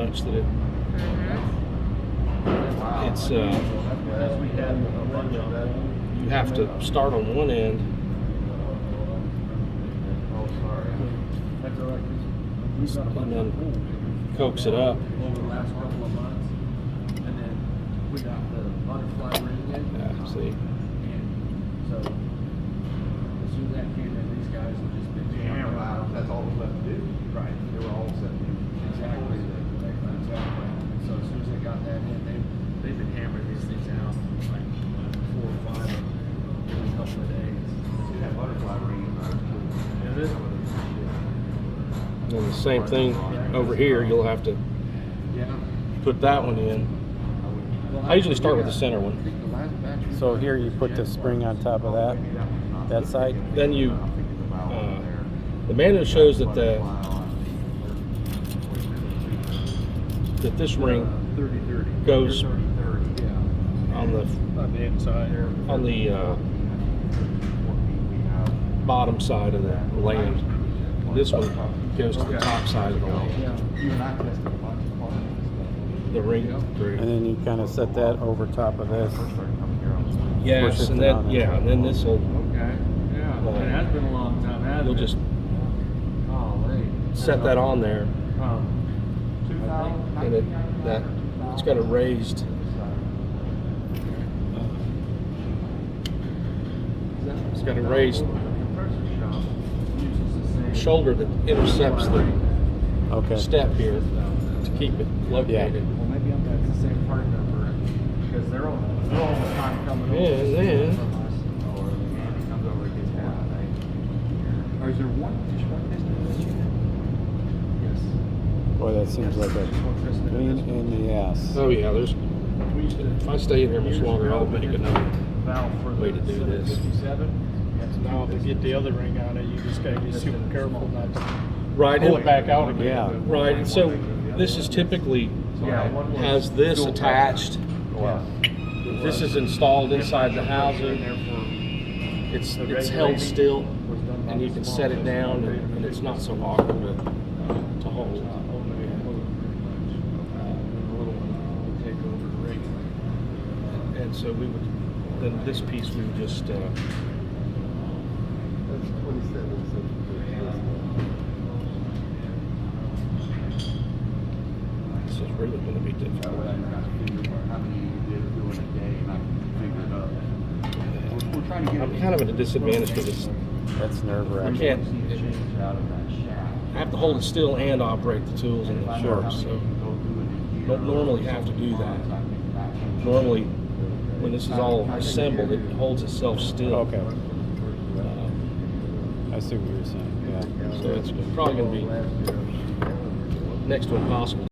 much that it's you have to start on one end and then coax it up. Over the last couple of months, and then we got the butterfly ring in. Yeah, see. And so as soon as that came in, these guys have just been Hammer out. That's all was left to do. Right. They were all set in. Exactly. Exactly. So as soon as they got that in, they've been hammering these things out like 4 or 5 in a couple of days. See that butterfly ring is nice too. Is it? And the same thing over here, you'll have to put that one in. I usually start with the center one. So here you put the spring on top of that side. Then you, the manual shows that this ring goes on the inside, on the bottom side of the land. This one goes to the top side of the land. The ring through. And then you kind of set that over top of this. Yes, and then and then this will. Okay. Yeah. It has been a long time. You'll just set that on there, and it's got a raised. It's got a raised shoulder that intercepts the step here to keep it located. Well, maybe that's the same part number because they're all the time coming over. Yeah, yeah. Or is there just one distance? Yes. Boy, that seems like a pain in the ass. Oh yeah, there's. If I stay in here much longer, I'll make another way to do this. 57. Now to get the other ring on it, you just gotta be super careful not to Right, pull it back out again. Yeah. right. And so this is typically has this attached. This is installed inside the housing. It's held still, and you can set it down, and it's not so awkward to hold. And so we would, then this piece we would just. This is really going to be difficult. How many you did do in a day, and I can figure it out. We're trying to get I'm kind of at a disadvantage because That's nerve I wracking. can't. I have to hold it still and operate the tools in the sharp, so don't normally have to do that. Normally, when this is all assembled, it holds itself still. Okay. I see what you're saying. Yeah. So it's probably going to be next to impossible.